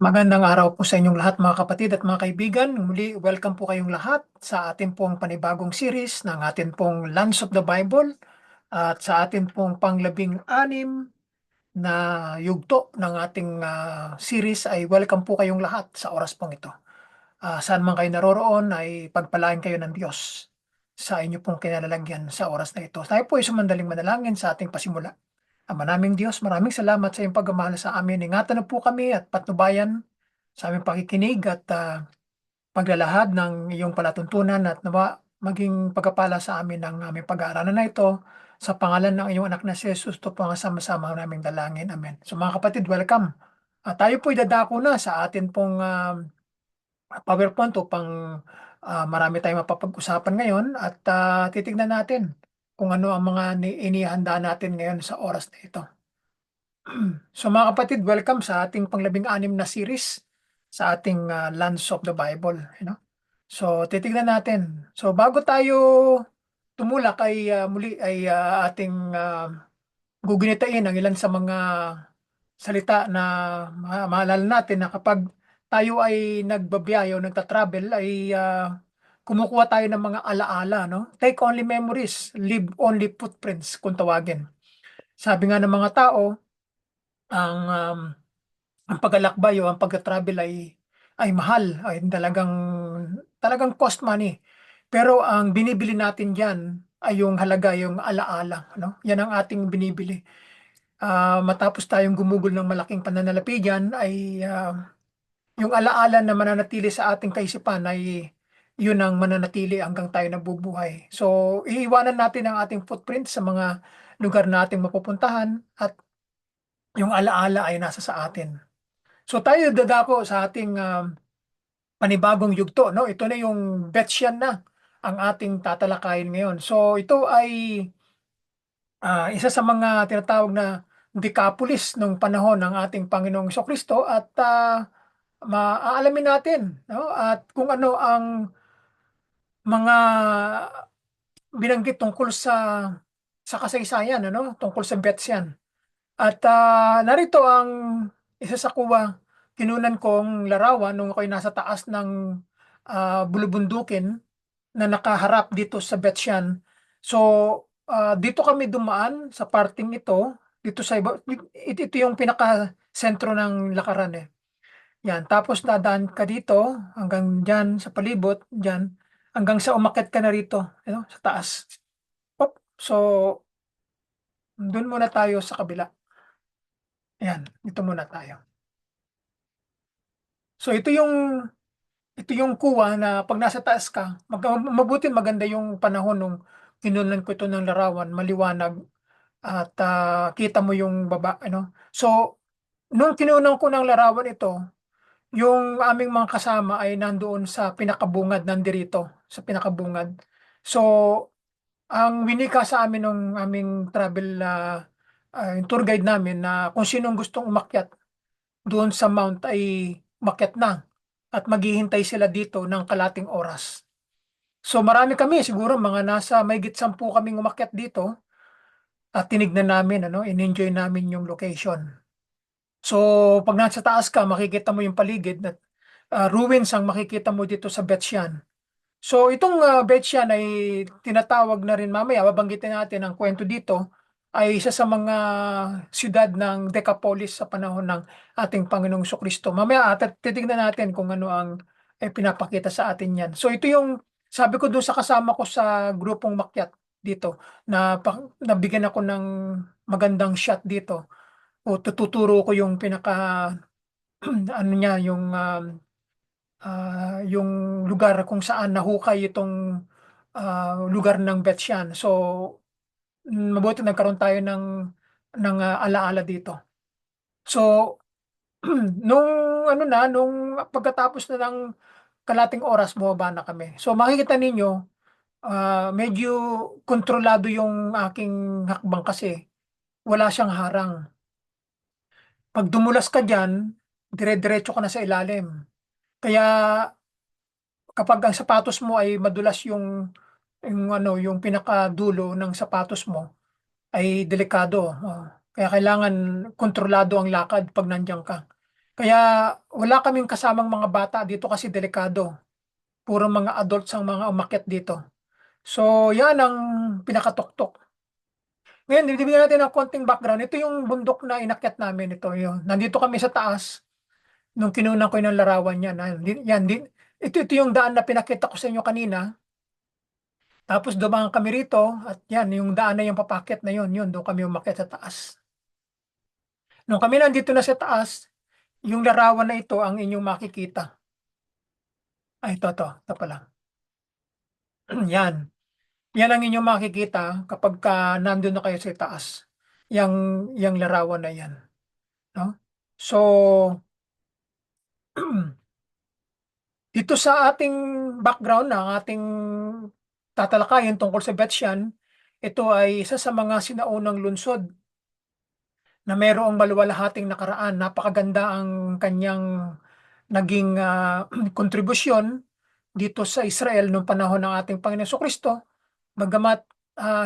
Magandang araw po sa inyong lahat mga kapatid at mga kaibigan. Muli, welcome po kayong lahat sa atin pong panibagong series ng atin pong Lands of the Bible at sa atin pong panglabing-anim na yugto ng ating series ay welcome po kayong lahat sa oras pong ito. Saan man kayo naroroon ay pagpalain kayo ng Diyos sa inyo pong kinalalagyan sa oras na ito. Tayo po ay sumandaling manalangin sa ating pasimula. Ama naming Diyos, maraming salamat sa iyong pagmamahal sa amin. Ingatan na po kami at patnubayan sa aming pakikinig at paglalahad ng iyong palatuntunan at nawa maging pagkapala sa amin ng aming pag-aaralan na ito. Sa pangalan ng iyong anak na si Jesus, ito po ang sama-sama naming dalangin. Amen. So mga kapatid, welcome. Tayo po'y dadako na sa atin pong PowerPoint upang marami tayong mapapag-usapan ngayon at titignan natin kung ano ang mga inihanda natin ngayon sa oras na ito. So mga kapatid, welcome sa ating panglabing-anim na series sa ating Lands of the Bible. So titignan natin. So bago tayo tumulak ay muli ay ating gugunitain ang ilan sa mga salita na maalala natin na kapag tayo ay nagbabiyahe o nagta-travel ay kumukuha tayo ng mga alaala, no? Take only memories, leave only footprints kung tawagin. Sabi nga ng mga tao, ang ang paglalakbay o ang pagta-travel ay mahal, ay talagang talagang cost money. Pero ang binibili natin diyan ay yung halaga, yung alaala, no? Yan ang ating binibili. Matapos tayong gumugol ng malaking pananalapi diyan ay yung alaala na mananatili sa ating kaisipan ay yun ang mananatili hanggang tayo nabubuhay. So, iiwanan natin ang ating footprint sa mga lugar na ating mapupuntahan at yung alaala ay nasa sa atin. So tayo dadako sa ating panibagong yugto, no? Ito na yung Betsyan na ang ating tatalakayin ngayon. So ito ay isa sa mga tinatawag na Decapolis nung panahon ng ating Panginoong Kristo at maaalamin natin, no? At kung ano ang mga binanggit tungkol sa kasaysayan, ano? Tungkol sa Betsyan. At narito ang isa sa kuwa kinunan kong larawan nung ako'y nasa taas ng bulubundukin na nakaharap dito sa Betsyan. So, dito kami dumaan sa parting ito, dito sa iba, ito yung pinaka-sentro ng lakaran eh. Yan, tapos dadaan ka dito hanggang dyan sa palibot, dyan, hanggang sa umakyat ka na rito, sa taas. So, doon muna tayo sa kabila. Yan, dito muna tayo. So ito yung kuha na pag nasa taas ka, mabuti maganda yung panahon nung kinunan ko ito ng larawan, maliwanag at kita mo yung baba, ano. So nung kinunan ko ng larawan ito, yung aming mga kasama ay nandoon sa pinakabungad, nandirito sa pinakabungad. So ang winika sa amin ng aming travel yung tour guide namin na kung sinong gustong umakyat doon sa mount ay makyat na at maghihintay sila dito ng kalating oras. So marami kami, siguro mga nasa mahigit 10 kaming umakyat dito at tinignan namin, in-enjoy namin yung location. So pag nasa taas ka, makikita mo yung paligid at ruins ang makikita mo dito sa Betsyan. So itong Betsyan ay tinatawag na rin mamaya, babanggitin natin ang kwento dito, ay isa sa mga siyudad ng Decapolis sa panahon ng ating Panginoong Kristo. Mamaya at titignan natin kung ano ang pinapakita sa atin yan. So ito yung sabi ko doon sa kasama ko sa grupong makyat dito na nabigyan ako ng magandang shot dito o tututuro ko yung pinaka ano niya yung lugar kung saan nahukay itong lugar ng Betsyan. So mabuti nagkaroon tayo ng alaala dito. So nung nung pagkatapos na ng kalating oras bumaba na kami. So makikita ninyo medyo kontrolado yung aking hakbang kasi wala siyang harang. Pag dumulas ka diyan, dire-diretso ka na sa ilalim. Kaya kapag ang sapatos mo ay madulas yung pinakadulo ng sapatos mo ay delikado. Kaya kailangan kontrolado ang lakad pag nandiyan ka. Kaya wala kaming kasamang mga bata dito kasi delikado. Puro mga adults ang mga umakyat dito. So, yan ang pinakatuktok. Ngayon, bibigyan natin ng konting background. Ito yung bundok na inakyat namin. Ito yung, nandito kami sa taas nung kinunan ko yung larawan niya. Ito yung daan na pinakita ko sa inyo kanina. Tapos dumaan kami rito at yan, yung daan na yung papakit na yun, doon kami umakyat sa taas. Nung kami nandito na sa taas, yung larawan na ito ang inyong makikita. Ay, ito pala. Yan. Yan ang inyong makikita kapag nandun na kayo sa taas. Yang, yang larawan na yan. No? So, dito sa ating background na ating tatalakayin tungkol sa Betsyan, ito ay isa sa mga sinaunang lungsod na mayroong maluwalhating nakaraan. Napakaganda ang kanyang naging kontribusyon dito sa Israel noong panahon ng ating Panginoon Kristo. Bagamat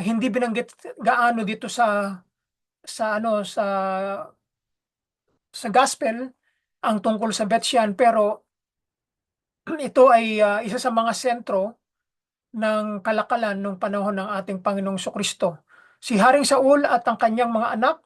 hindi binanggit gaano dito sa gospel ang tungkol sa Betsyan, pero ito ay isa sa mga sentro ng kalakalan nung panahon ng ating Panginoong Kristo. Si Haring Saul at ang kanyang mga anak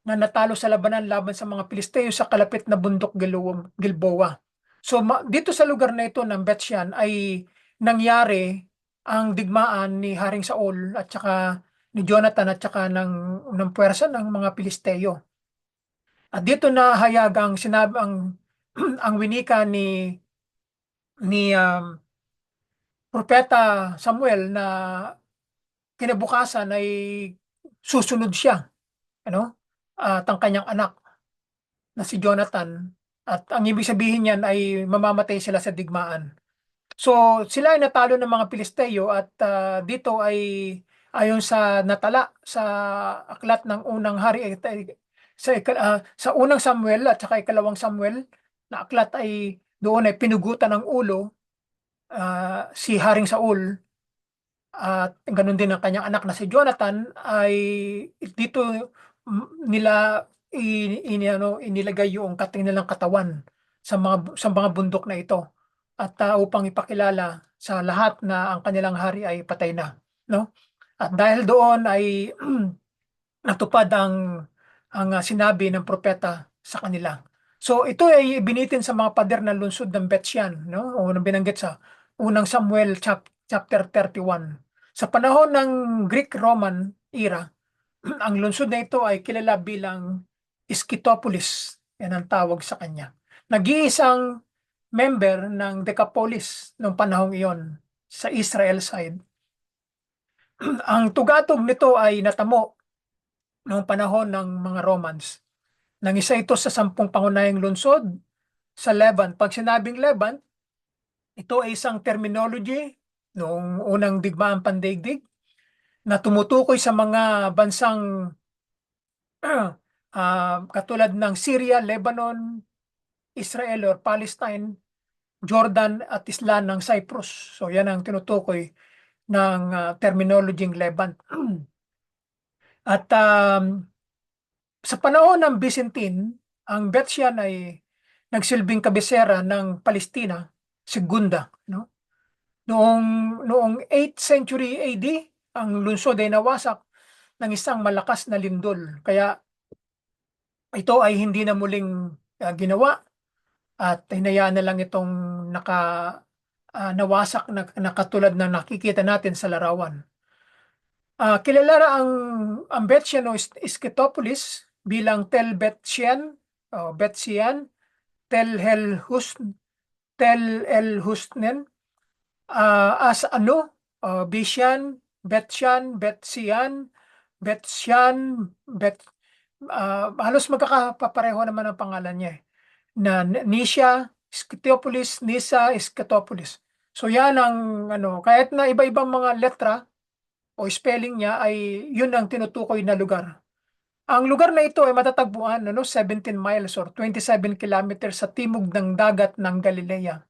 na natalo sa labanan laban sa mga Pilisteo sa kalapit na bundok Gilboa. So dito sa lugar na ito ng Betsyan ay nangyari ang digmaan ni Haring Saul at saka ni Jonathan at saka ng puwersa ng mga Pilisteo. At dito na hayag ang sinabi ang winika ni Propeta Samuel na kinabukasan ay susunod siya, ano? At ang kanyang anak na si Jonathan, at ang ibig sabihin niyan ay mamamatay sila sa digmaan. So sila ay natalo ng mga Pilisteo at dito ay ayon sa natala sa aklat ng unang hari sa unang Samuel at saka ikalawang Samuel na aklat ay doon ay pinugutan ng ulo si Haring Saul at ganun din ang kanyang anak na si Jonathan ay dito nila inilagay yung kanilang katawan sa mga bundok na ito at upang ipakilala sa lahat na ang kanilang hari ay patay na, no? At dahil doon ay natupad ang sinabi ng propeta sa kanila. So ito ay ibinitin sa mga pader ng lungsod ng Betsyan, no? O nang binanggit sa unang Samuel chapter 31. Sa panahon ng Greek-Roman era, ang lungsod na ito ay kilala bilang Scythopolis. Yan ang tawag sa kanya. Nag-iisang member ng Decapolis noong panahong iyon sa Israel side. Ang tugatog nito ay natamo noong panahon ng mga Romans. Nang isa ito sa 10 pangunahing lungsod sa Levant. Pag sinabing Levant, ito ay isang terminology noong unang digmaan pandaigdig na tumutukoy sa mga bansang katulad ng Syria, Lebanon, Israel or Palestine, Jordan at isla ng Cyprus. So yan ang tinutukoy ng terminology Levant. At sa panahon ng Byzantine, ang Betsyan ay nagsilbing kabisera ng Palestina, Segunda, no? Noong 8th century AD, ang lungsod ay nawasak ng isang malakas na lindol. Kaya ito ay hindi na muling ginawa at hinayaan na lang itong nawasak na katulad na nakikita natin sa larawan. Kilala ang Betsyan o Scythopolis bilang Tel Betsyan o Betsyan, Tel El Husnen, as Bishan, Betsyan, Betsian, Betsyan, halos magkakapareho naman ang pangalan niya na Nisha, Scythopolis, Nisa, Scythopolis. So yan ang kahit na iba-ibang mga letra o spelling niya ay yun ang tinutukoy na lugar. Ang lugar na ito ay matatagpuan 17 miles or 27 kilometers sa timog ng dagat ng Galilea.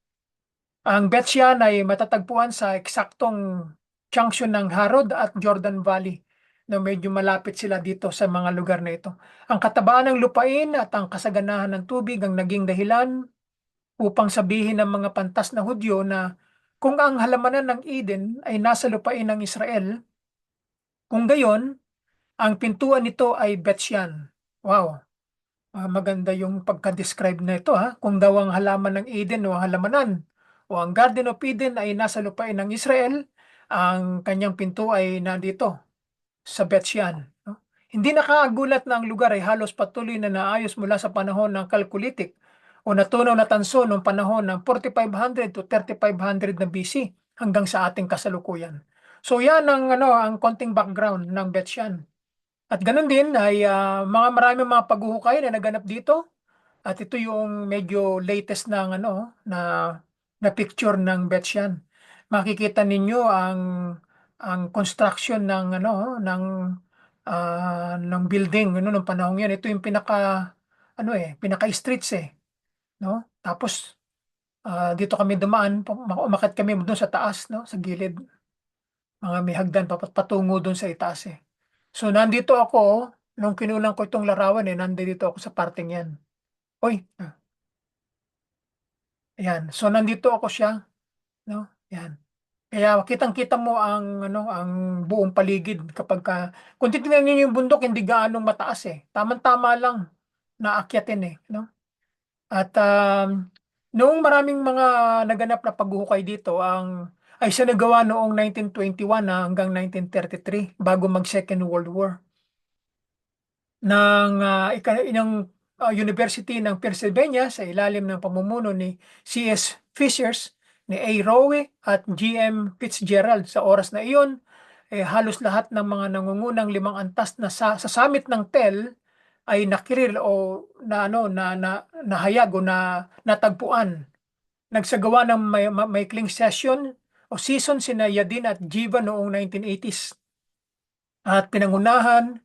Ang Betsyan ay matatagpuan sa eksaktong junction ng Harod at Jordan Valley na medyo malapit sila dito sa mga lugar na ito. Ang katabaan ng lupain at ang kasaganahan ng tubig ang naging dahilan upang sabihin ng mga pantas na Hudyo na kung ang halamanan ng Eden ay nasa lupain ng Israel, kung gayon, ang pintuan nito ay Bethshan. Wow, maganda yung pagka-describe na ito ha. Kung daw ang halaman ng Eden o ang halamanan o ang Garden of Eden ay nasa lupain ng Israel, ang kanyang pinto ay nandito sa Bethshan. No? Hindi nakakagulat na ang lugar ay halos patuloy na naayos mula sa panahon ng Kalkulitik o natunaw na tanso noong panahon ng 4500 to 3500 na BC hanggang sa ating kasalukuyan. So yan ang ang konting background ng Bethshan. At ganun din ay maraming mga paghuhukay na naganap dito at ito yung medyo latest ng na picture ng Bethshan. Makikita ninyo ang construction ng building ng panahon yan. Ito yung pinaka streets no? Tapos dito kami dumaan, umakyat kami doon sa taas, no, sa gilid. Mga may hagdan patungo doon sa itaas So nandito ako nung kinulang ko itong larawan nandito ako sa parting yan. Oy, ayan. So nandito ako siya, no? Yan. Kaya kitang-kita mo ang buong paligid kung titingnan niyo yung bundok hindi gaano mataas Tamang-tama lang na aakyatin no? At noong maraming mga naganap na paghuhukay dito ay siya nagawa noong 1921 hanggang 1933 bago mag Second World War ng University ng Pennsylvania sa ilalim ng pamumuno ni C.S. Fishers, ni A. Rowe at G.M. Fitzgerald. Sa oras na iyon, halos lahat ng mga nangungunang limang antas na sa summit ng TEL ay nakiril o nahayag o natagpuan. Nagsagawa ng maikling session o season sina Yadin at Jiva noong 1980s. At pinangunahan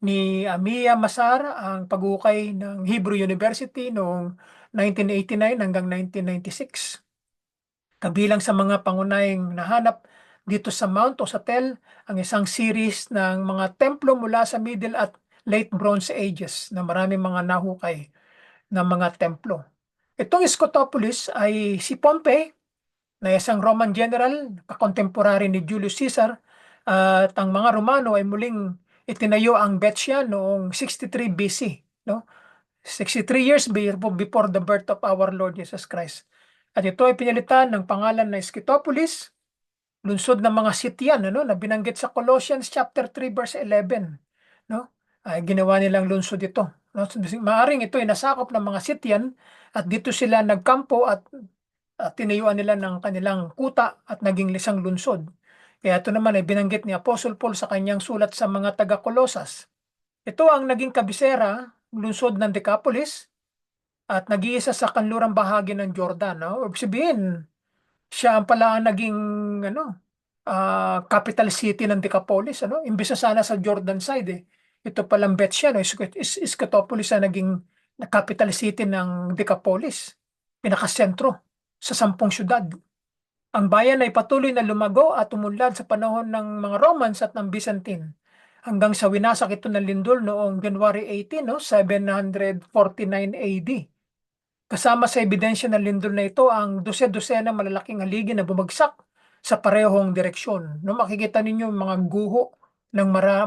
ni Mia Masar ang paghukay ng Hebrew University noong 1989 hanggang 1996. Kabilang sa mga pangunahing nahanap dito sa Mount o sa Tel ang isang series ng mga templo mula sa Middle at Late Bronze Ages na maraming mga nahukay ng mga templo. Itong Scotopolis ay si Pompey na isang Roman general, kakontemporary ni Julius Caesar, at ang mga Romano ay muling itinayo ang Bethshan noong 63 BC, no? 63 years before the birth of our Lord Jesus Christ. At ito ay pinalitan ng pangalan na Scythopolis, lungsod ng mga sityan na binanggit sa Colossians chapter 3 verse 11, no? Ay ginawa nilang lungsod ito, no? So, maaring ito ay nasakop ng mga sityan at dito sila nagkampo at tinayuan nila ng kanilang kuta at naging lisang lungsod. Kaya ito naman ay binanggit ni Apostle Paul sa kanyang sulat sa mga taga-Kolosas. Ito ang naging kabisera, lungsod ng Decapolis at nag-iisa sa kanlurang bahagi ng Jordan. No? Ibig sabihin, siya ang pala ang naging capital city ng Decapolis. Imbis na sana sa Jordan side Ito palang Bethshan, Scythopolis ang naging capital city ng Decapolis. Pinakasentro sa 10 syudad. Ang bayan ay patuloy na lumago at umunlad sa panahon ng mga Romans at ng Byzantine hanggang sa winasak ito ng lindol noong January 18, 749 AD. Kasama sa ebidensya ng lindol na ito ang dose-dosena malalaking haligi na bumagsak sa parehong direksyon. Makikita ninyo mga guho ng mga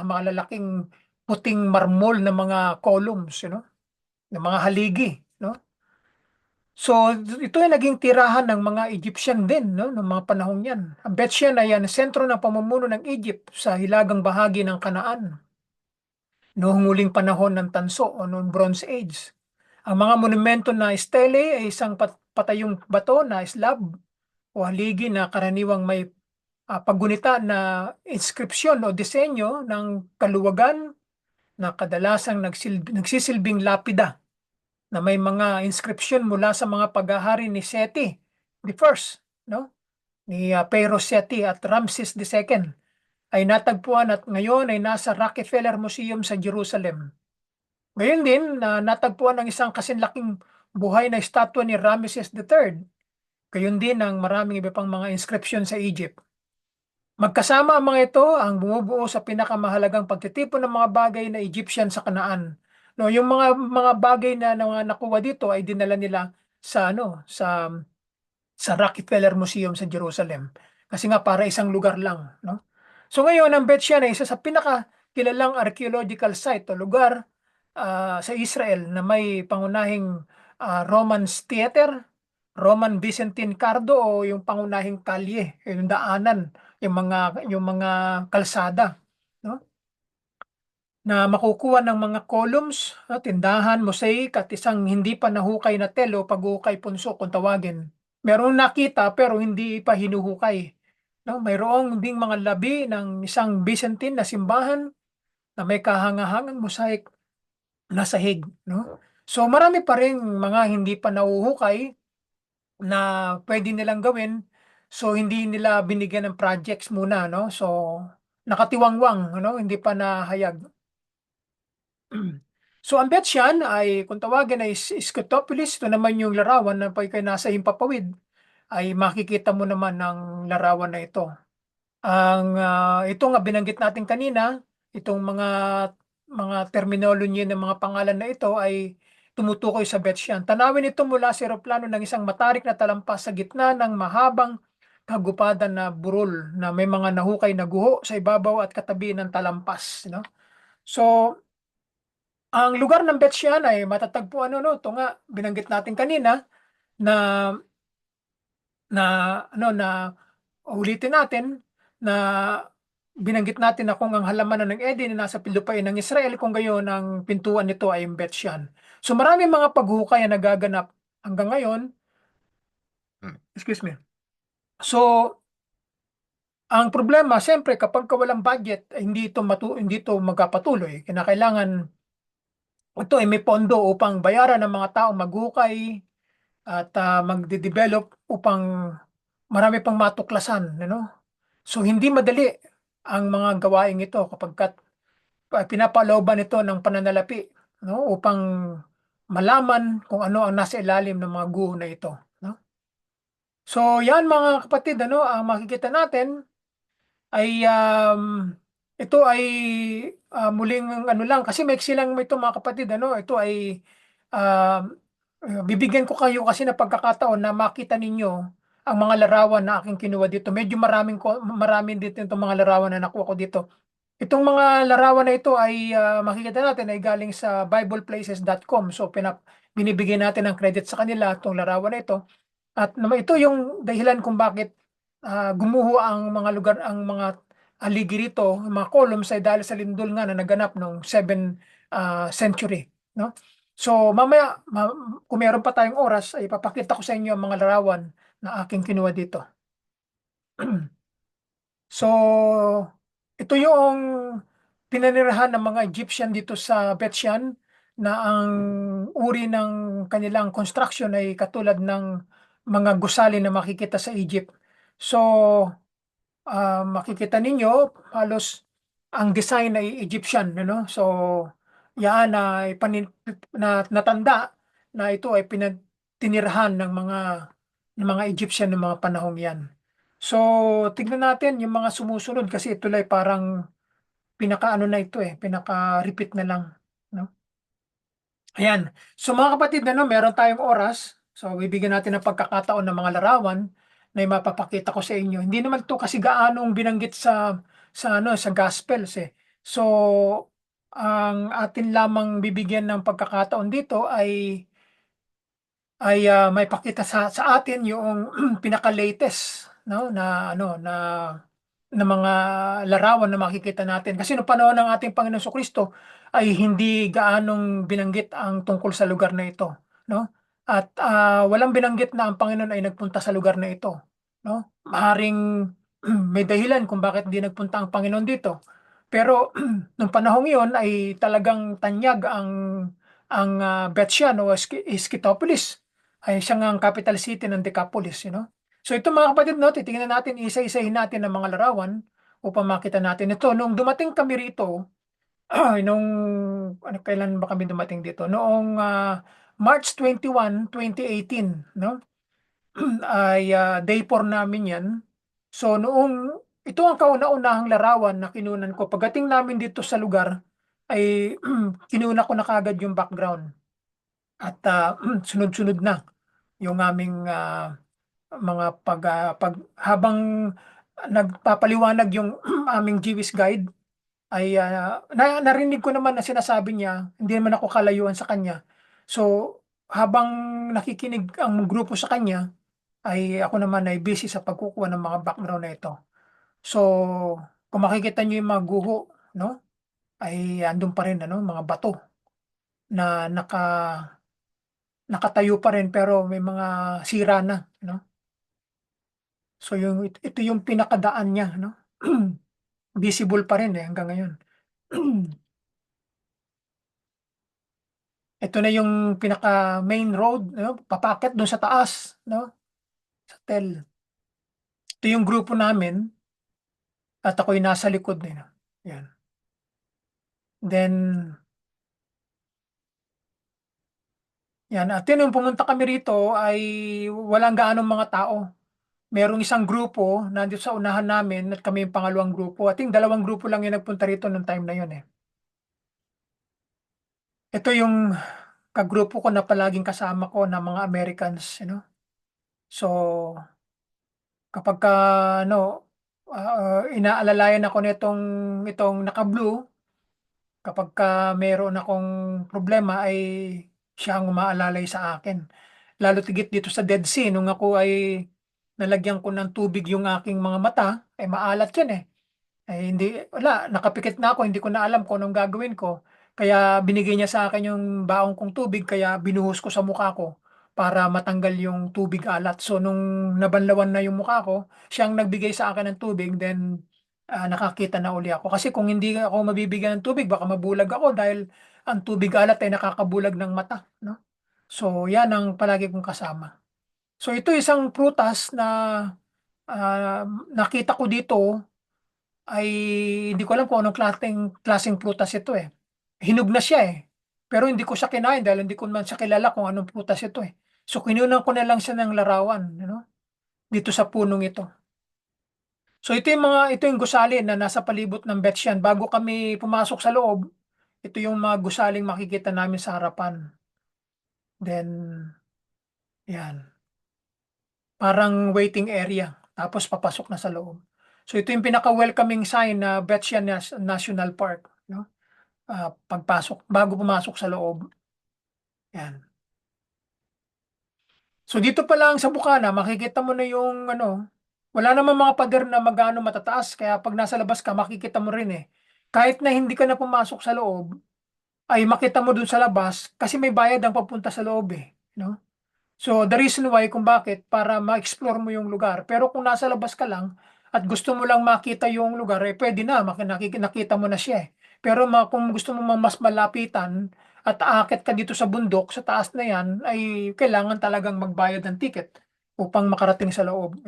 malalaking puting marmol na mga columns, ng mga haligi, no? So, ito ay naging tirahan ng mga Egyptian din, no, ng mga panahong yan. Ang Bethshan ay sentro ng pamumuno ng Egypt sa hilagang bahagi ng Kanaan noong huling panahon ng Tanso o noong Bronze Age. Ang mga monumento na stele ay isang patayong bato na slab o haligi na karaniwang may paggunita na inskripsyon o disenyo ng kaluwagan na kadalasang nagsisilbing lapida na may mga inscription mula sa mga paghahari ni Seti the first, no? Ni Pharaoh Seti at Ramses II ay natagpuan at ngayon ay nasa Rockefeller Museum sa Jerusalem. Ngayon din natagpuan ang isang kasinlaking buhay na estatwa ni Ramses III. Gayon din ang maraming iba pang mga inscription sa Egypt. Magkasama ang mga ito ang bumubuo sa pinakamahalagang pagtitipon ng mga bagay na Egyptian sa Kanaan. No, yung mga bagay na mga nakuha dito ay dinala nila sa sa Rockefeller Museum sa Jerusalem. Kasi nga para isang lugar lang, no? So ngayon ang Bet Shean ay isa sa pinakakilalang archaeological site o lugar sa Israel na may pangunahing Roman theater, Roman Byzantine Cardo o yung pangunahing kalye, yung daanan, yung mga kalsada, no? Na makukuha ng mga columns, tindahan, mosaic at isang hindi pa nahukay na telo paghuhukay punso kung tawagin. Merong nakita pero hindi pa hinuhukay. No, mayroong ding mga labi ng isang Byzantine na simbahan na may kahangahangang mosaic na sahig, no? So marami pa ring mga hindi pa nahuhukay na pwede nilang gawin. So hindi nila binigyan ng projects muna, no? So nakatiwangwang, no? Hindi pa nahayag. So ang Betsyan ay kung tawagin ay Scutopolis, ito naman yung larawan na pag kayo nasa Himpapawid ay makikita mo naman ng larawan na ito. Ito nga binanggit natin kanina, itong mga terminology ng mga pangalan na ito ay tumutukoy sa Betsyan. Tanawin ito mula sa eroplano ng isang matarik na talampas sa gitna ng mahabang kagupadan na burol na may mga nahukay na guho sa ibabaw at katabi ng talampas, no? So, ang lugar ng Betsyan ay matatagpuan ito nga binanggit natin kanina na na na ulitin natin na binanggit natin na kung ang halamanan ng Eden na nasa pilupain ng Israel kung gayon ang pintuan nito ay yung Betsyan. So marami mga paghukay na nagaganap hanggang ngayon. Excuse me. So ang problema, siyempre, kapag walang budget, hindi ito magkapatuloy. Kinakailangan ito ay may pondo upang bayaran ng mga taong maghukay at magde-develop upang marami pang matuklasan, ano? So hindi madali ang mga gawaing ito kapag pinapalooban ito ng pananalapi, no? Upang malaman kung ano ang nasa ilalim ng mga guho na ito, no? So yan mga kapatid, ang makikita natin ay ito ay muling ano lang kasi maiksi lang ito mga kapatid, ito ay um, bibigyan ko kayo kasi na pagkakataon na makita ninyo ang mga larawan na aking kinuha dito. Medyo maraming dito itong mga larawan na nakuha ko dito. Itong mga larawan na ito ay makikita natin ay galing sa bibleplaces.com. So binibigyan natin ng credit sa kanila itong larawan na ito. At naman ito yung dahilan kung bakit gumuho ang mga lugar, ang mga aligi rito, ang mga columns ay dahil sa lindol nga na naganap noong 7th century, no? So mamaya, kung meron pa tayong oras, ay papakita ko sa inyo ang mga larawan na aking kinuha dito. So, ito yung pinanirahan ng mga Egyptian dito sa Bethshan na ang uri ng kanilang construction ay katulad ng mga gusali na makikita sa Egypt. So, makikita ninyo halos ang design ay Egyptian, ano? So, yan ay natanda na ito ay tinirahan ng mga Egyptian ng mga panahong yan. So, tignan natin yung mga sumusunod kasi ito ay parang pinaka-ano na ito pinaka-repeat na lang, no? Ayan. So mga kapatid, meron tayong oras. So bibigyan natin ng pagkakataon ng mga larawan na mapapakita ko sa inyo. Hindi naman to kasi gaanong binanggit sa Gospels eh. So ang atin lamang bibigyan ng pagkakataon dito ay may pakita sa atin yung pinaka-latest, no, na mga larawan na makikita natin. Kasi noong panahon ng ating Panginoon Kristo ay hindi gaanong binanggit ang tungkol sa lugar na ito, no? At walang binanggit na ang Panginoon ay nagpunta sa lugar na ito, no? Maaaring may dahilan kung bakit hindi nagpunta ang Panginoon dito. Pero nung panahong iyon ay talagang tanyag ang Bethshan o Scythopolis ay siyang ang capital city ng Decapolis, So ito mga kapatid, titingnan natin, isa-isahin natin ang mga larawan upang makita natin ito. Nung dumating kami rito, kailan ba kami dumating dito? Noong March 21, 2018, no? Ay day 4 namin yan. So noong ito ang kauna-unahang larawan na kinunan ko. Pagdating namin dito sa lugar, ay kinuna ko na kaagad yung background. At sunod-sunod na yung aming mga habang nagpapaliwanag yung aming Jewish guide, ay narinig ko naman na sinasabi niya, hindi naman ako kalayuan sa kanya. So, habang nakikinig ang grupo sa kanya, ay ako naman ay busy sa pagkukuha ng mga background na ito. So, kung makikita niyo yung mga guho, no, ay andun pa rin, ano, mga bato na nakatayo pa rin pero may mga sira na, no. So, ito yung pinakadaan niya, no. Visible pa rin hanggang ngayon. Ito na yung pinaka main road, no, papaakyat dun sa taas, no, sa tel. Ito yung grupo namin at ako'y nasa likod nila. Yan. Then, yan. At yun, nung pumunta kami rito ay walang gaanong mga tao. Merong isang grupo nandito sa unahan namin at kami yung pangalawang grupo. I think dalawang grupo lang yung nagpunta rito nung time na yun eh. Ito yung kagrupo ko na palaging kasama ko na mga Americans, you know. So, kapag ka, ano, inaalalayan ako nitong itong naka-blue, kapag ka meron akong problema ay siya ang umaalalay sa akin. Lalo tigit dito sa Dead Sea, nung ako ay nalagyan ko ng tubig yung aking mga mata, ay maalat yan eh. Ay hindi, wala, nakapikit na ako, hindi ko na alam kung anong gagawin ko. Kaya binigay niya sa akin yung baong kong tubig, kaya binuhos ko sa mukha ko para matanggal yung tubig alat. So nung nabanlawan na yung mukha ko, siyang nagbigay sa akin ng tubig, then nakakita na uli ako. Kasi kung hindi ako mabibigyan ng tubig, baka mabulag ako dahil ang tubig alat ay nakakabulag ng mata, no? So yan ang palagi kong kasama. So ito isang prutas na nakita ko dito ay hindi ko alam kung anong klaseng prutas ito eh. Hinog na siya eh. Pero hindi ko siya kinain dahil hindi ko man siya kilala kung anong prutas ito eh. So kinunan ko na lang siya ng larawan, dito sa punong ito. So ito yung gusali na nasa palibot ng Betsyan. Bago kami pumasok sa loob, ito yung mga gusaling makikita namin sa harapan. Then, yan. Parang waiting area. Tapos papasok na sa loob. So ito yung pinaka-welcoming sign na Betsyan National Park. No? Pagpasok, bago pumasok sa loob. Yan. So dito pa lang sa Bukana, makikita mo na yung wala namang mga pader na magano matataas, kaya pag nasa labas ka, makikita mo rin eh. Kahit na hindi ka na pumasok sa loob, ay makita mo dun sa labas, kasi may bayad ang papunta sa loob eh. No? So the reason why kung bakit, para ma-explore mo yung lugar. Pero kung nasa labas ka lang, at gusto mo lang makita yung lugar, eh pwede na, nakita mo na siya eh. Pero kung gusto mo mas malapitan at aakyat ka dito sa bundok, sa taas na yan, ay kailangan talagang magbayad ng ticket upang makarating sa loob,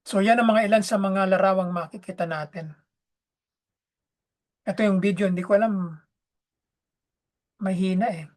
So yan ang mga ilan sa mga larawang makikita natin. Ito yung video, hindi ko alam, mahina eh.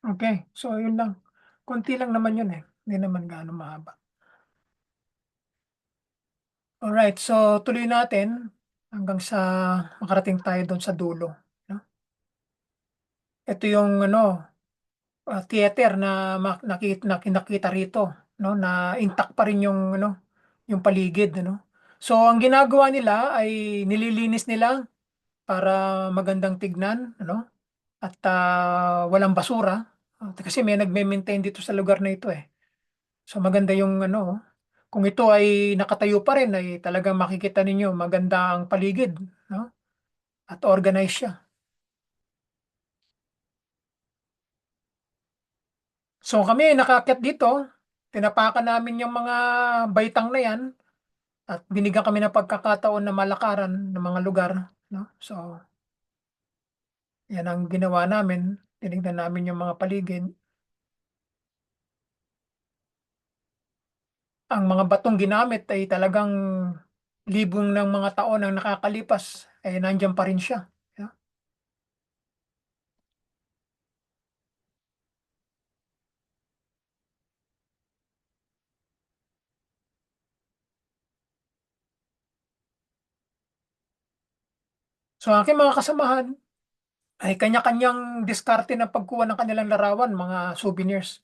Okay, so yun lang. Konti lang naman yun eh. Hindi naman gaano mahaba. Alright, so tuloy natin hanggang sa makarating tayo doon sa dulo. No? Ito yung theater na nakita rito, no, na intact pa rin yung paligid, So ang ginagawa nila ay nililinis nila para magandang tignan, at walang basura. Kasi may nagme-maintain dito sa lugar na ito eh. So maganda yung kung ito ay nakatayo pa rin ay talagang makikita ninyo maganda ang paligid, no? At organized siya. So kami nakaakyat dito, tinapakan namin yung mga baitang na yan at binigyan kami ng pagkakataon na malakaran ng mga lugar, no? So yan ang ginawa namin. Tinignan namin yung mga paligid. Ang mga batong ginamit ay talagang libong ng mga taon ang nakakalipas, eh nandiyan pa rin siya. No? So aking mga kasamahan ay kanya-kanyang diskarte ng pagkuha ng kanilang larawan, mga souvenirs.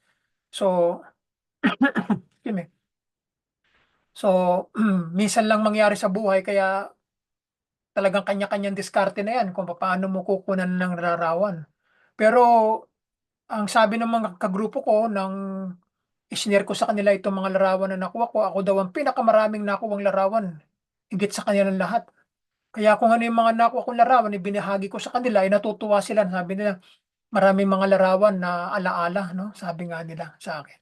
So, excuse me. So, minsan lang mangyari sa buhay kaya talagang kanya-kanyang diskarte na yan kung paano mo kukunan ng larawan. Pero ang sabi ng mga kagrupo ko ng isinare ko sa kanila itong mga larawan na nakuha ko, ako daw ang pinakamaraming nakuwang larawan, higit sa kanilang lahat. Kaya kung ano yung mga nakuha kong larawan, ibinahagi ko sa kanila, ay natutuwa sila. Sabi nila, maraming mga larawan na alaala, no? Sabi nga nila sa akin.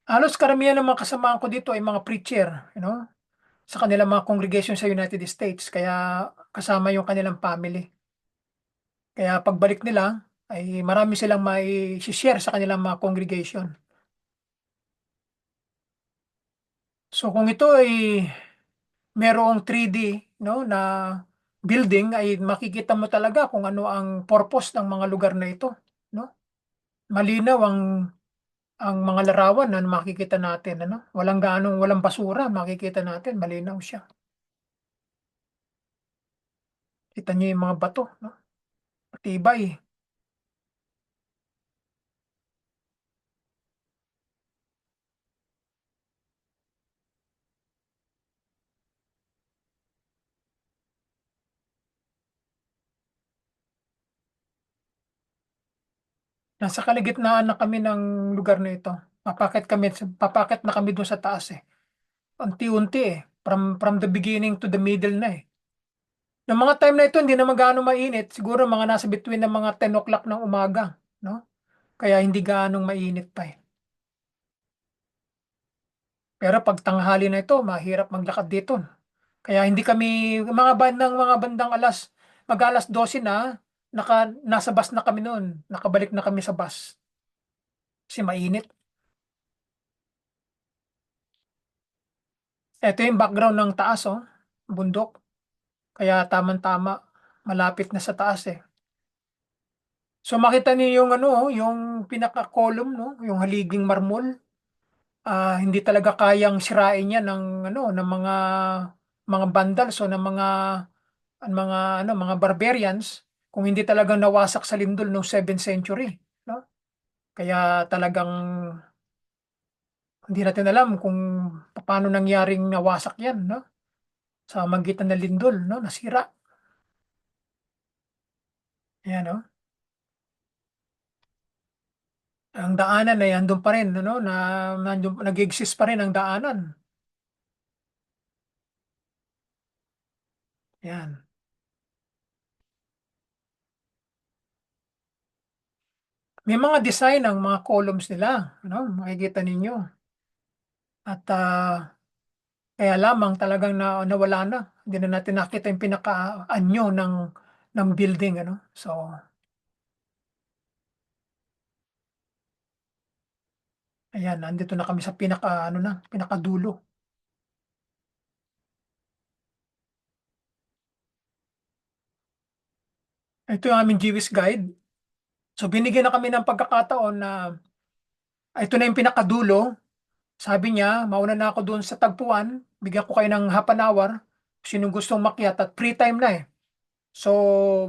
Halos karamihan ng mga kasamahan ko dito ay mga preacher, you know, sa kanilang mga congregation sa United States. Kaya kasama yung kanilang family. Kaya pagbalik nila, ay marami silang may share sa kanilang mga congregation. So kung ito ay merong 3D, no, na building, ay makikita mo talaga kung ano ang purpose ng mga lugar na ito, no? Malinaw ang mga larawan na makikita natin, ano? Walang basura, makikita natin, malinaw siya. Kita niyo yung mga bato, no? Matibay. Nasa kalagitnaan na kami ng lugar na ito. Papakit na kami doon sa taas eh. Unti-unti eh. From the beginning to the middle na eh. Ng mga time na ito, hindi naman gaano mainit. Siguro mga nasa between ng mga 10 o'clock ng umaga, no? Kaya hindi gaanong mainit pa eh. Pero pag tanghali na ito, mahirap maglakad dito. Kaya hindi kami, mga bandang mag-alas 12 na, nasa bus na kami noon. Nakabalik na kami sa bus. Kasi mainit. Ito yung background ng taas, oh. Bundok. Kaya tamang-tama. Malapit na sa taas eh. So makita niyo yung ano, oh, yung pinaka-column, no? Yung haliging marmol. Hindi talaga kayang sirain yan ng ano, ng mga vandals o ng mga barbarians kung hindi talagang nawasak sa lindol noong 7th century, no? Kaya talagang hindi natin alam kung paano nangyaring nawasak yan, no? Sa magitan ng lindol, no? Nasira. Yan, no? Ang daanan ay andun pa rin, ano, nag-exist pa rin ang daanan. Yan. May mga design ang mga columns nila, ano, makikita ninyo. At kaya lamang talagang nawala na. Hindi na natin nakita yung pinaka-anyo ng building, ano. So, ayan, nandito na kami sa pinakadulo. Ito yung aming Jewish guide. So, binigyan na kami ng pagkakataon na ito na yung pinakadulo. Sabi niya, mauna na ako doon sa tagpuan. Bigyan ko kayo ng half an hour. Sinong gustong makyat at free time na eh. So,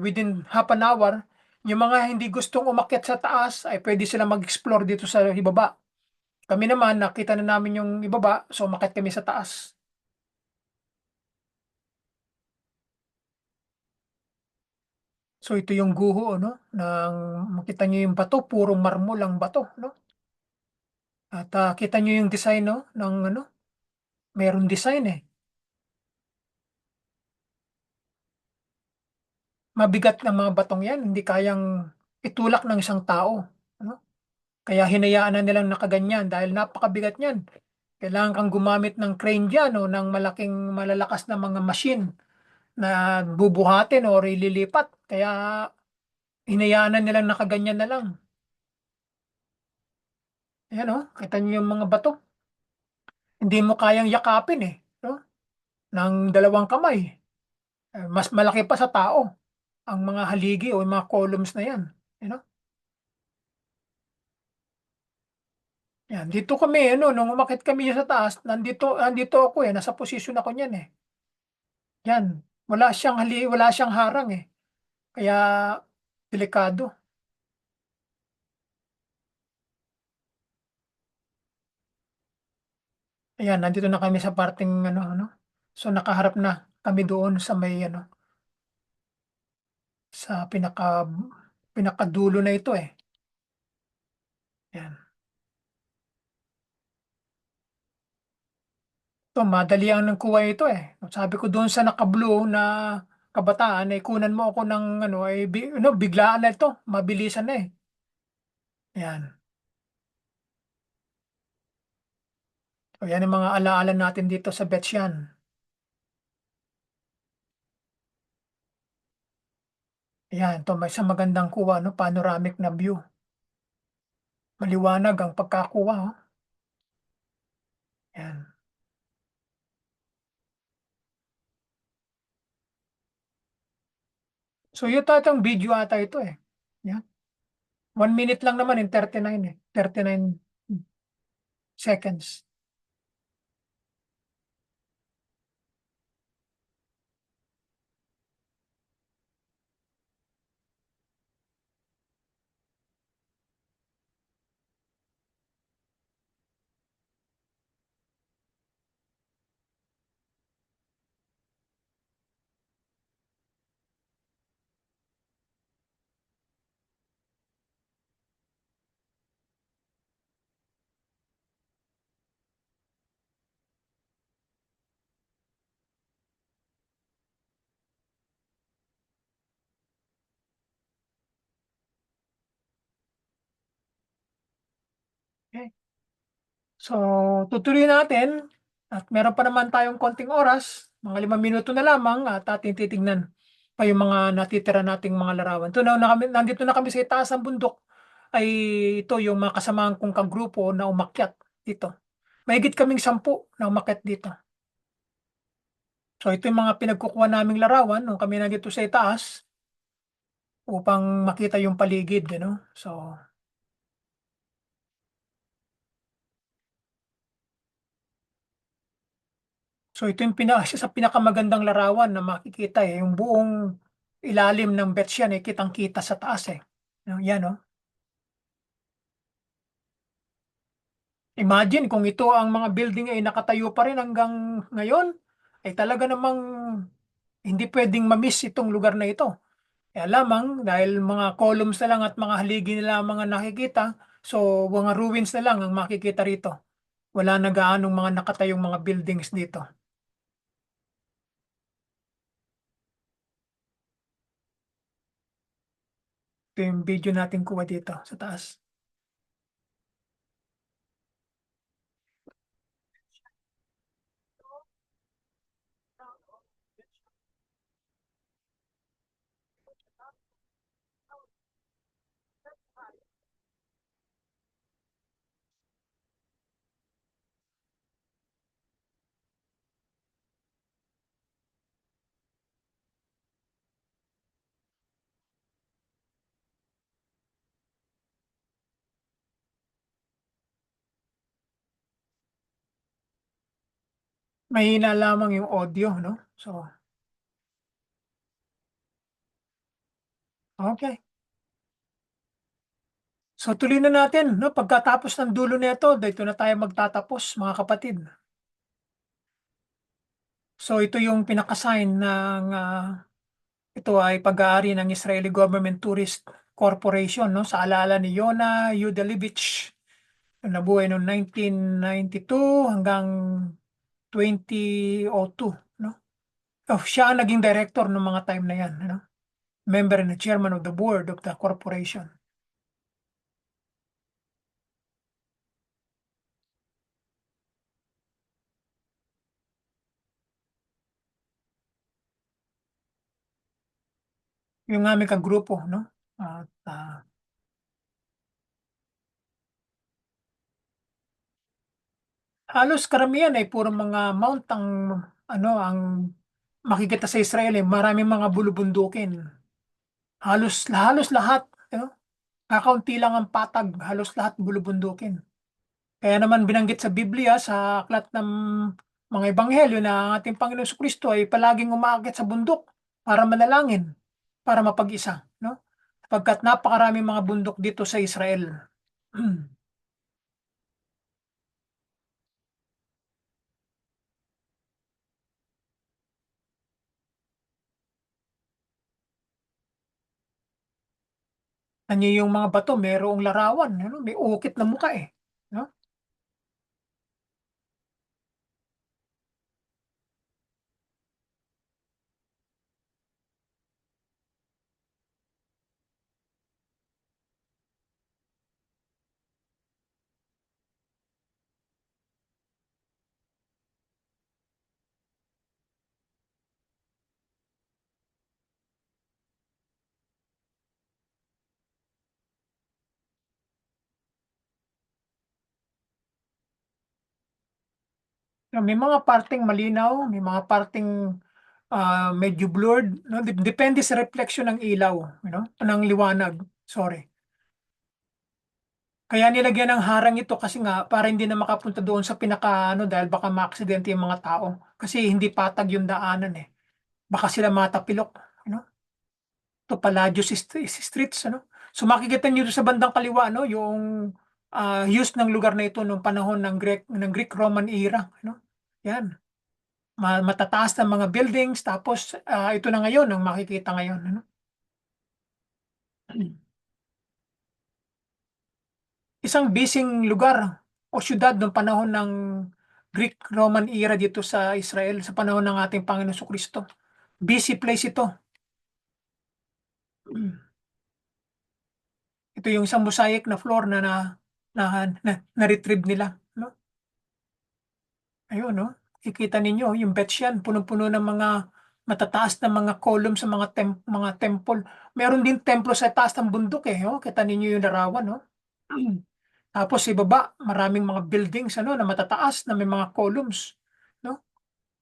within half an hour, yung mga hindi gustong umakyat sa taas ay pwede sila mag-explore dito sa ibaba. Kami naman, nakita na namin yung ibaba, so umakyat kami sa taas. So, ito yung guho, no? Makita nyo yung bato, purong marmol ang bato, no? At kita nyo yung design, no? Ng ano, meron design eh. mabigat ng mga batong yan, hindi kayang itulak ng isang tao. Ano? Kaya hinayaan na nilang nakaganyan dahil napakabigat niyan. Kailangan kang gumamit ng crane dyan o ng malaking malalakas na mga machine na bubuhatin o ililipat. Kaya hinayaan na nilang nakaganyan na lang. Ayan o, kita niyo yung mga bato. Hindi mo kayang yakapin eh. No? Ng dalawang kamay. Mas malaki pa sa tao ang mga haligi o yung mga columns na yan. You know? Yan. Dito kami, ano, nung umakit kami sa taas, nandito ako eh, nasa posisyon ako niyan eh. Yan. Wala siyang harang eh. Kaya, delikado. Ayan, nandito na kami sa parting ano. So nakaharap na kami doon sa may ano, sa pinakadulo na ito eh. Yan. So madali ang nagkuha ito eh. Sabi ko doon sa naka-blue na kabataan, ay kunan mo ako ng ano, biglaan na ito. Mabilisan na eh. Yan. So yan ang mga alaala natin dito sa Betsyan. Yan, ito may isang magandang kuha, no? Panoramic na view. Maliwanag ang pagkakuha. Oh. Yan. So yung tatang video ata ito eh. Yan. 1 minute lang naman in 39 eh. 39 seconds. Okay. So, tutuloy natin at meron pa naman tayong konting oras, mga 5 minuto na lamang at ating titignan pa yung mga natitira nating mga larawan. Nandito na kami sa itaas ng bundok ay ito yung mga kasamahan kong kagrupo na umakyat dito. Mahigit kaming 10 na umakyat dito. So, ito yung mga pinagkukuha naming larawan nung kami nandito sa itaas upang makita yung paligid, you know? So ito yung isa sa pinakamagandang larawan na makikita eh, yung buong ilalim ng Betsyan eh, kitang-kita sa taas eh. Yan oh. Imagine kung ito ang mga building ay nakatayo pa rin hanggang ngayon, ay talaga namang hindi pwedeng ma-miss itong lugar na ito. Kaya lamang dahil mga columns na lang at mga haligi nila ang mga nakikita, so mga ruins na lang ang makikita rito. Wala na gaanong mga nakatayong mga buildings dito. Ito yung video natin kuha dito sa taas. Mahina lamang yung audio, no? So, okay. So, tuloy na natin, no? Pagkatapos ng dulo nito, dito na tayo magtatapos, mga kapatid. So, ito yung pinaka-sign ng ito ay pag-aari ng Israeli Government Tourist Corporation, no? Sa alala ni Yona Yudelevich, na nabuhay noong 1992 hanggang 2002, no? Oh, siya ang naging director ng mga time na yan, no? member and the chairman of the board of the corporation. Yung aming kagrupo, no? At halos karamihan ay puro mga mount ang ano ang makikita sa Israel eh. Maraming mga bulubundukin. Halos lahat, you know, kakaunti lang ang patag, halos lahat bulubundukin. Kaya naman binanggit sa Biblia sa aklat ng mga ebanghelyo na ang ating Panginoong Kristo ay palaging umaakyat sa bundok para manalangin, para mapag-isa, no? Sapagkat napakaraming mga bundok dito sa Israel. Ano yung mga bato, merong larawan, ano, may ukit na mukha eh, no? May mga parteng malinaw, may mga parteng medyo blurred, no? Depende sa reflection ng ilaw, you know, ng liwanag. Sorry. Kaya nilagyan ng harang ito kasi nga para hindi na makapunta doon sa pinaka ano dahil baka maaksidente yung mga tao. Kasi hindi patag yung daanan eh. Baka sila matapilok, you know? To Palacios Streets, ano? So makikita niyo sa bandang kaliwa, no, yung use ng lugar na ito nung panahon ng Greek Roman era, no? Yan. Matataas na mga buildings tapos ito na ngayon ang makikita ngayon, ano? Isang bising lugar o siyudad nung panahon ng Greek Roman era dito sa Israel sa panahon ng ating Panginoong Kristo. Busy place ito. Ito yung isang mosaic na floor na, na-retrieve nila, no? Ayun, no? Kikita ninyo yung Bethshan punong-puno ng mga matataas na mga columns sa mga temple. Meron din templo sa taas ng bundok eh, oh. Kita ninyo yung larawan, no? Tapos sa ibaba, maraming mga buildings ano na matataas na may mga columns, no?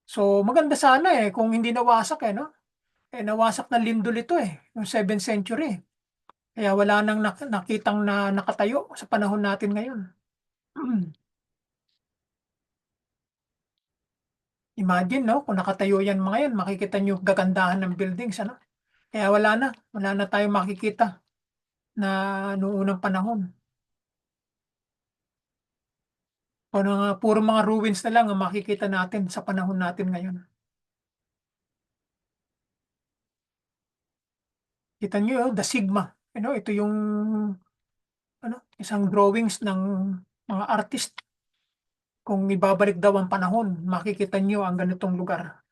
So maganda sana eh kung hindi nawasak eh, no? Eh nawasak na lindol ito eh, noong 7th century. Kaya wala nang nakitang na nakatayo sa panahon natin ngayon. Imagine, no, kung nakatayo yan mga yan, makikita nyo yung gagandahan ng buildings, ano? Kaya wala na tayong makikita na noong unang panahon. Puro mga ruins na lang ang makikita natin sa panahon natin ngayon. Kita nyo, the Sigma. Ito yung isang drawings ng mga artist. Kung ibabalik daw ang panahon, makikita nyo ang ganitong lugar.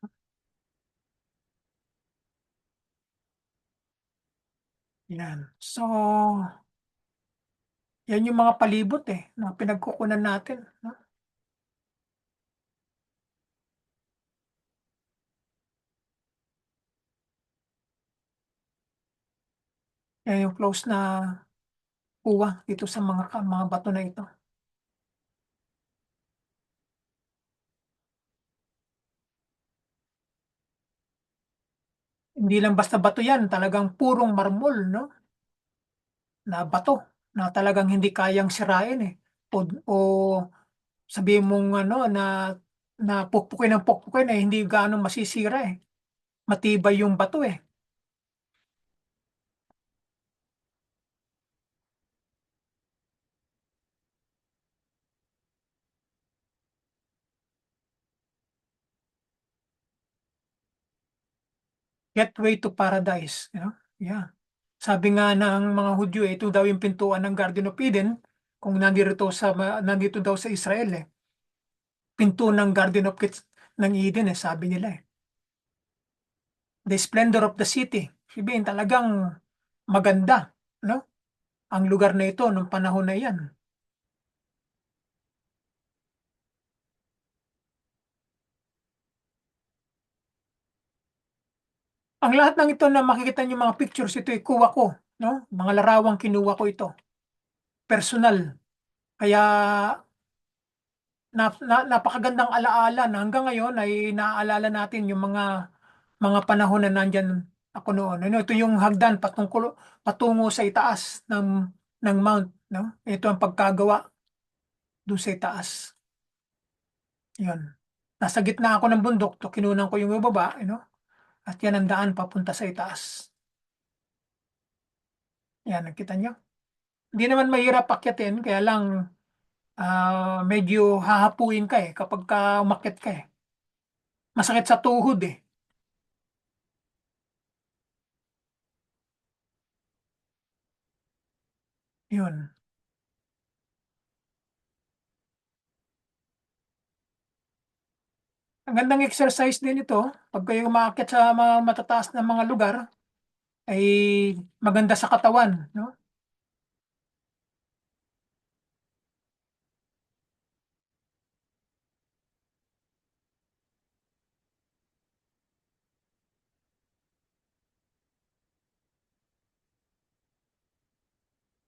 Yan. So, yan yung mga palibot na pinagkukunan natin. No? Yan yung close na kuha dito sa mga bato na ito. Hindi lang basta bato yan, talagang purong marmol, no? Na bato na talagang hindi kayang sirain eh. O sabihin mong na pukpukin ng pukpukin hindi gaano masisira eh. Matibay yung bato eh. Gateway to Paradise, you know? Yeah. Sabi nga ng mga Hudyo, ito daw yung pintuan ng Garden of Eden kung nandito daw sa Israel eh. Pinto ng Garden of ng Eden sabi nila eh. The splendor of the city. Sabihin talagang maganda, 'no, ang lugar na ito nung panahon na iyan. Ang lahat ng ito na makikita niyong mga pictures, ito'y kuha ko, 'no, mga larawang kinuha ko ito, personal. Kaya napakagandang alaala na hanggang ngayon ay naaalala natin yung mga panahon na nandiyan ako noon. Ano, ito yung hagdan patungo sa itaas ng mount, 'no? Ito ang pagkagawa dun sa itaas, 'yun. Nasa gitna ako ng bundok, kinunan ko yung ibaba, at 'yan ang daan papunta sa itaas. 'Yan, nakita niyo? Hindi naman mahirap akyatin, kaya lang, medyo hahapuin ka, kapagka umakyat ka, eh. Masakit sa tuhod, eh, 'yun. Magandang exercise din ito, 'pag kayo umaakyat sa mga matataas na mga lugar, ay maganda sa katawan, 'no?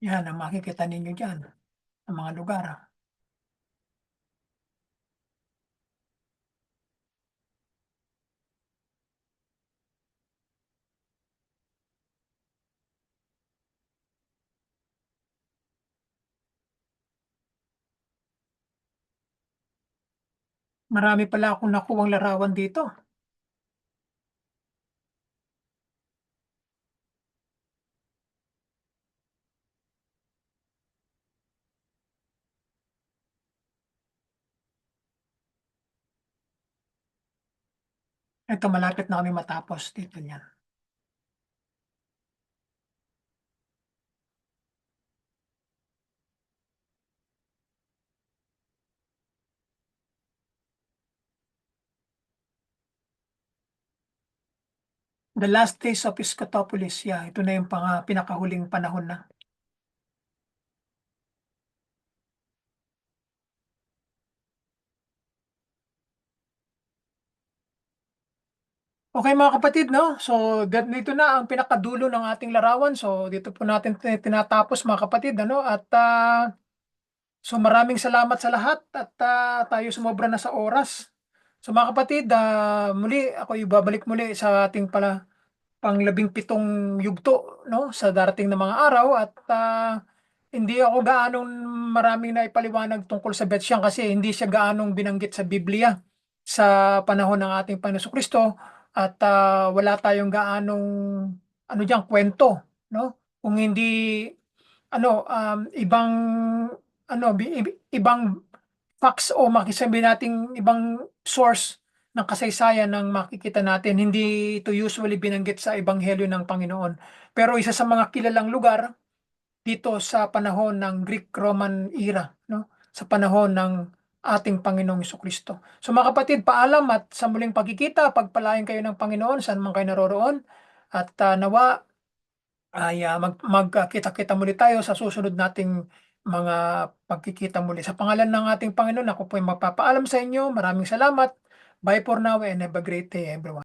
'Yan ang makikita ninyo diyan, sa mga lugar. Marami pala akong nakuhang larawan dito. Ito, malapit na kaming matapos dito niyan. The Last Days of Scotopolis, ito na yung pinakahuling panahon na. Okey mga kapatid, 'no, so dito na ang pinakadulo ng ating larawan. So dito po natin tinatapos mga kapatid, ano, at, so maraming salamat sa lahat at, tayo sumobra na sa oras. So mga kapatid, muli ako'y babalik muli sa ating panglabing-pitong yugto, 'no, sa darating na mga araw at, hindi ako gaanong maraming naipaliwanag tungkol sa betsyang kasi hindi siya gaanong binanggit sa Biblia sa panahon ng ating Panginoong Jesucristo at, wala tayong gaanong ano diyan kuwento, 'no, kung hindi ano, ibang ano, ibang facts o sabihin nating ibang source ng kasaysayan ng makikita natin. Hindi ito usually binanggit sa ebanghelyo ng Panginoon. Pero isa sa mga kilalang lugar dito sa panahon ng Greek-Roman era, 'no, sa panahon ng ating Panginoong Jesucristo. So mga kapatid, paalam at sa muling pagkikita, pagpalain kayo ng Panginoon saan man kayo naroroon at, nawa ay, magkakita-kita muli tayo sa susunod nating mga pagkikita muli. Sa pangalan ng ating Panginoon, ako po'y magpapaalam sa inyo. Maraming salamat. Bye for now and have a great day everyone.